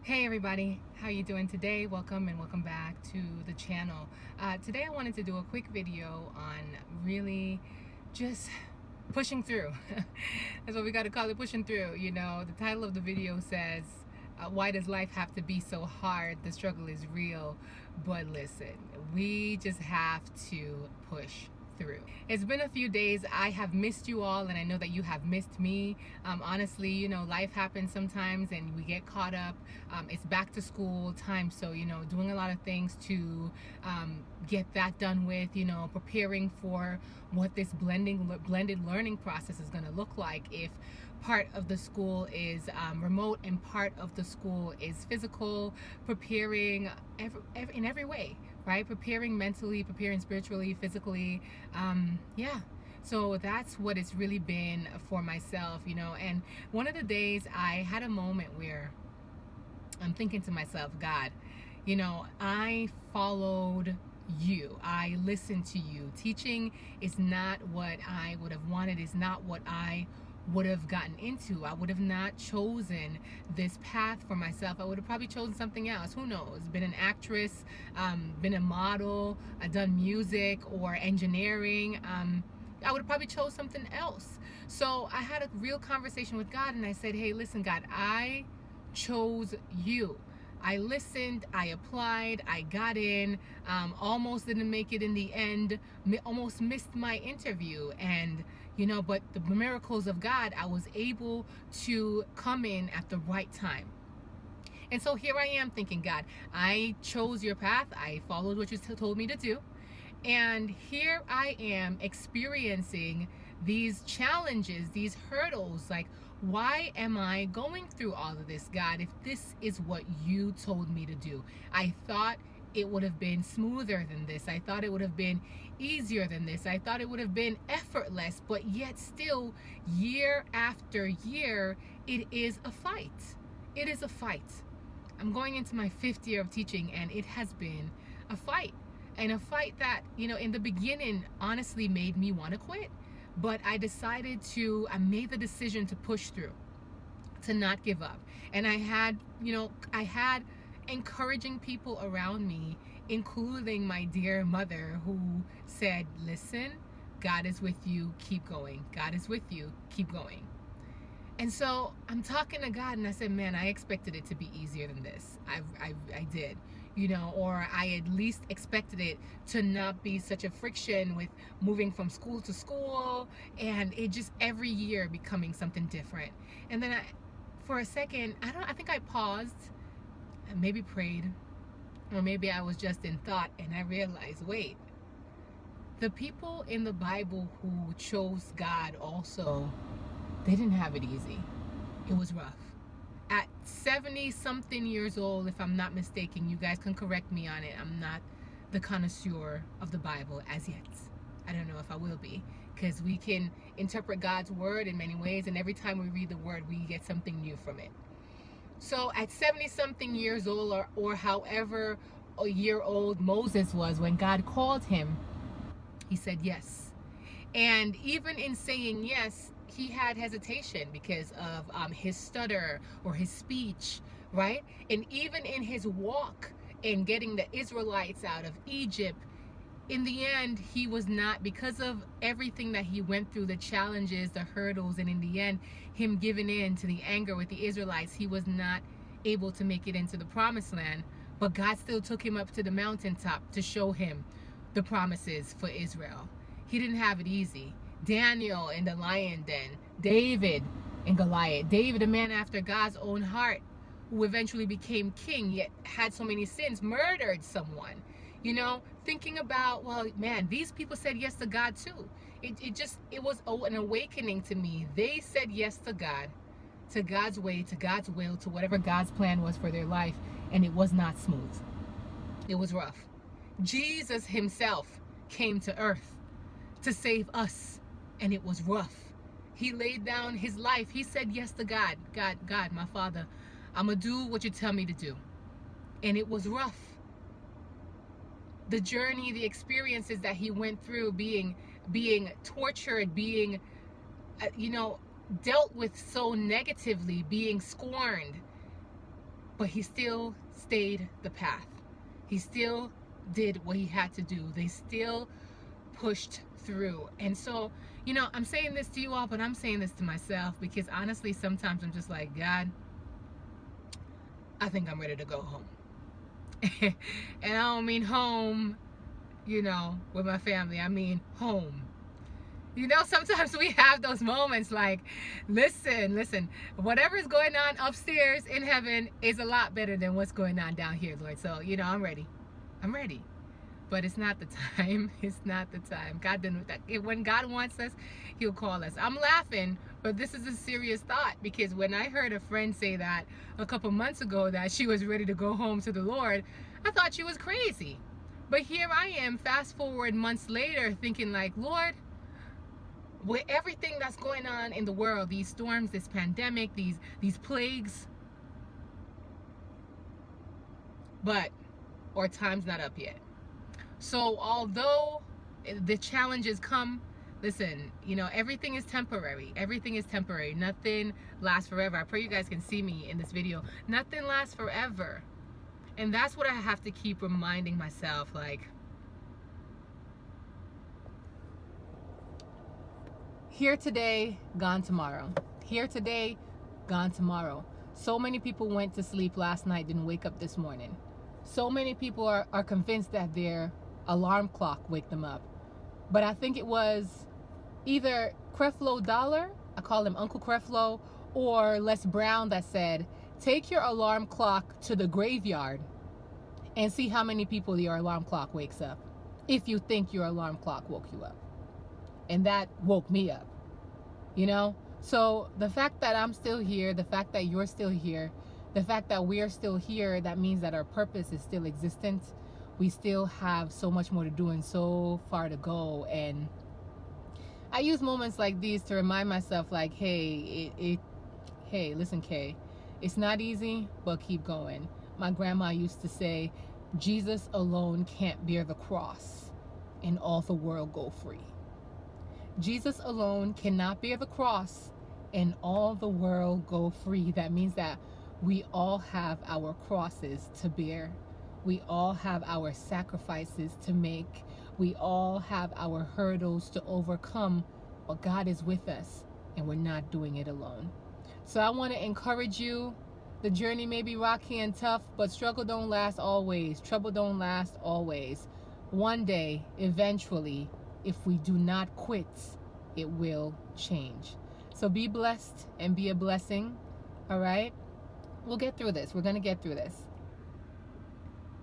Hey everybody, how you doing today? Welcome and welcome back to the channel. Today I wanted to do a quick video on really just pushing through. That's what we got to call it, pushing through. You know, the title of the video says, why does life have to be so hard? The struggle is real. But listen, we just have to push through. It's been a few days. I have missed you all, and I know that you have missed me. Honestly, you know, life happens sometimes and we get caught up. It's back to school time, so you know, doing a lot of things to get that done with, you know, preparing for what this blended learning process is going to look like if part of the school is remote and part of the school is physical, preparing in every way, right? Preparing mentally, preparing spiritually, physically. Yeah. So that's what it's really been for myself, you know. And one of the days I had a moment where I'm thinking to myself, God, you know, I followed you. I listened to you. Teaching is not what I would have wanted, is not what I would have gotten into. I would have not chosen this path for myself. I would have probably chosen something else. Who knows? Been an actress, been a model, done music or engineering. I would have probably chose something else. So I had a real conversation with God and I said, hey, listen, God, I chose you. I listened, I applied, I got in, almost didn't make it in the end, almost missed my interview. And, you know, but the miracles of God, I was able to come in at the right time. And so here I am thinking, God, I chose your path. I followed what you told me to do. And here I am experiencing these challenges, these hurdles. Like, why am I going through all of this, God, if this is what you told me to do? I thought it would have been smoother than this. I thought it would have been easier than this. I thought it would have been effortless, but yet still, year after year, it is a fight. It is a fight. I'm going into my 5th year of teaching, and it has been a fight. And a fight that, you know, in the beginning honestly made me want to quit. But I made the decision to push through, to not give up. And I had encouraging people around me, including my dear mother, who said, listen, God is with you, keep going. God is with you, keep going. And so I'm talking to God and I said, man, I expected it to be easier than this. I did, you know, or I at least expected it to not be such a friction with moving from school to school and it just every year becoming something different. And then for a second, I think I paused and maybe prayed, or maybe I was just in thought and I realized, wait, the people in the Bible who chose God also, they didn't have it easy. It was rough. At 70 something years old, if I'm not mistaken, you guys can correct me on it. I'm not the connoisseur of the Bible as yet. I don't know if I will be, because we can interpret God's word in many ways, and every time we read the word, we get something new from it. So at 70 something years old, or however a year old Moses was when God called him, he said yes. And even in saying yes, he had hesitation because of his stutter or his speech, right? And even in his walk in getting the Israelites out of Egypt, in the end, he was not, because of everything that he went through, the challenges, the hurdles, and in the end, him giving in to the anger with the Israelites, he was not able to make it into the promised land. But God still took him up to the mountaintop to show him the promises for Israel. He didn't have it easy. Daniel in the lion den, David and Goliath. David, a man after God's own heart, who eventually became king, yet had so many sins, murdered someone. You know, thinking about, well, man, these people said yes to God too. It was an awakening to me. They said yes to God, to God's way, to God's will, to whatever God's plan was for their life, and it was not smooth. It was rough. Jesus himself came to earth to save us, and it was rough. He laid down his life. He said yes to God. God, my Father, I'm going to do what you tell me to do. And it was rough. The journey, the experiences that he went through, being tortured, being, dealt with so negatively, being scorned. but he still stayed the path. He still did what he had to do. They still pushed through. And so, you know, I'm saying this to you all, but I'm saying this to myself, because honestly, sometimes I'm just like, God, I think I'm ready to go home. And I don't mean home, you know, with my family. I mean home. You know, sometimes we have those moments like, listen, whatever's going on upstairs in heaven is a lot better than what's going on down here, Lord. So, you know, I'm ready. But it's not the time. It's not the time. God didn't. When God wants us, he'll call us. I'm laughing, but this is a serious thought, because when I heard a friend say that a couple months ago, that she was ready to go home to the Lord, I thought she was crazy. But here I am, fast forward months later, thinking like, Lord, with everything that's going on in the world, these storms, this pandemic, these plagues, but our time's not up yet. So although the challenges come, listen, you know, everything is temporary. Everything is temporary. Nothing lasts forever. I pray you guys can see me in this video. Nothing lasts forever. And that's what I have to keep reminding myself, like, here today, gone tomorrow. Here today, gone tomorrow. So many people went to sleep last night, didn't wake up this morning. So many people are convinced that their alarm clock wake them up. But I think it was either Creflo Dollar, I call him Uncle Creflo, or Les Brown, that said, take your alarm clock to the graveyard and see how many people your alarm clock wakes up, if you think your alarm clock woke you up. And that woke me up, you know? So the fact that I'm still here, the fact that you're still here, the fact that we're still here, that means that our purpose is still existent. We still have so much more to do and so far to go. And I use moments like these to remind myself, like, hey, listen, Kay, it's not easy, but keep going. My grandma used to say, Jesus alone can't bear the cross and all the world go free. Jesus alone cannot bear the cross and all the world go free. That means that we all have our crosses to bear. We all have our sacrifices to make. We all have our hurdles to overcome, but God is with us and we're not doing it alone. So I want to encourage you. The journey may be rocky and tough, but struggle don't last always. Trouble don't last always. One day, eventually, if we do not quit, it will change. So be blessed and be a blessing. All right? We'll get through this. We're going to get through this.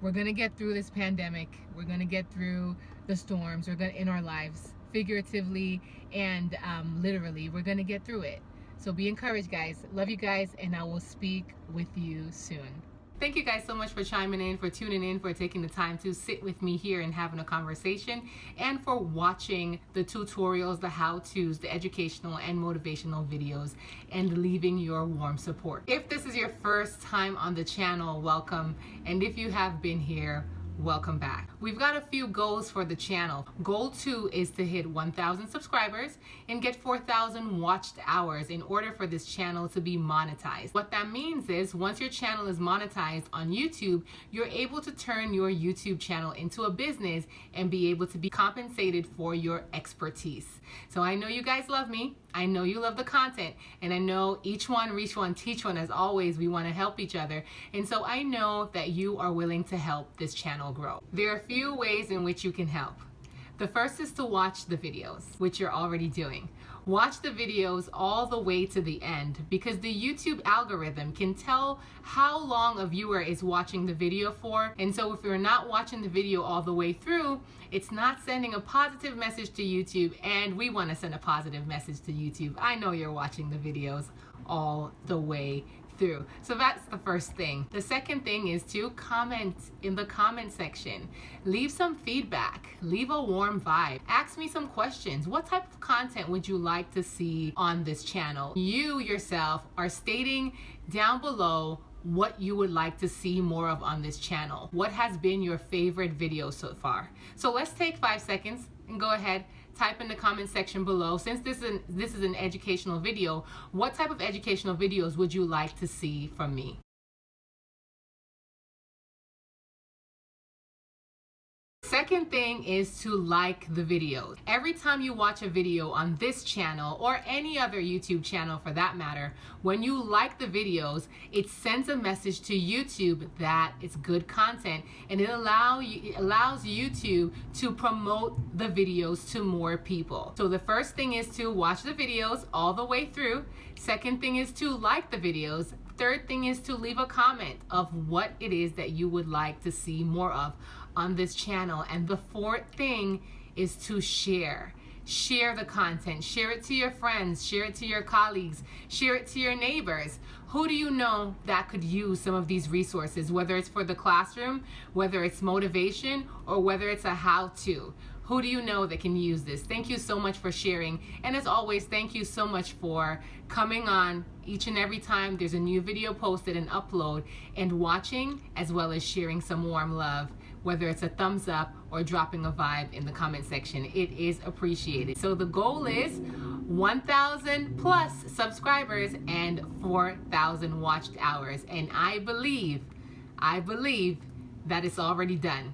We're going to get through this pandemic. We're going to get through the storms. We're going to, in our lives, figuratively and literally, we're going to get through it. So be encouraged, guys. Love you guys, and I will speak with you soon. Thank you guys so much for chiming in, for tuning in, for taking the time to sit with me here and having a conversation, and for watching the tutorials, the how-tos, the educational and motivational videos, and leaving your warm support. If this is your first time on the channel, welcome. And if you have been here, welcome back. We've got a few goals for the channel. Goal 2 is to hit 1,000 subscribers and get 4,000 watched hours in order for this channel to be monetized. What that means is once your channel is monetized on YouTube, you're able to turn your YouTube channel into a business and be able to be compensated for your expertise. So I know you guys love me. I know you love the content, and I know each one, reach one, teach one. As always, we want to help each other. And so I know that you are willing to help this channel grow. There are a few ways in which you can help. The first is to watch the videos, which you're already doing. Watch the videos all the way to the end, because the YouTube algorithm can tell how long a viewer is watching the video for. And so if you're not watching the video all the way through, it's not sending a positive message to YouTube, and we want to send a positive message to YouTube. I know you're watching the videos all the way through. So that's the first thing. The second thing is to comment in the comment section. Leave some feedback. Leave a warm vibe. Ask me some questions. What type of content would you like to see on this channel? You yourself are stating down below what you would like to see more of on this channel. What has been your favorite video so far? So let's take 5 seconds and go ahead, type in the comment section below. Since this is an educational video, what type of educational videos would you like to see from me? Second thing is to like the videos. Every time you watch a video on this channel or any other YouTube channel for that matter, when you like the videos, it sends a message to YouTube that it's good content, and it allows YouTube to promote the videos to more people. So the first thing is to watch the videos all the way through. Second thing is to like the videos. Third thing is to leave a comment of what it is that you would like to see more of on this channel. And the fourth thing is to share. Share the content. Share it to your friends. Share it to your colleagues. Share it to your neighbors. Who do you know that could use some of these resources, whether it's for the classroom, whether it's motivation, or whether it's a how-to? Who do you know that can use this? Thank you so much for sharing. And as always, thank you so much for coming on each and every time there's a new video posted and upload, and watching as well as sharing some warm love, whether it's a thumbs up or dropping a vibe in the comment section. It is appreciated. So the goal is 1,000 plus subscribers and 4,000 watched hours. And I believe that it's already done.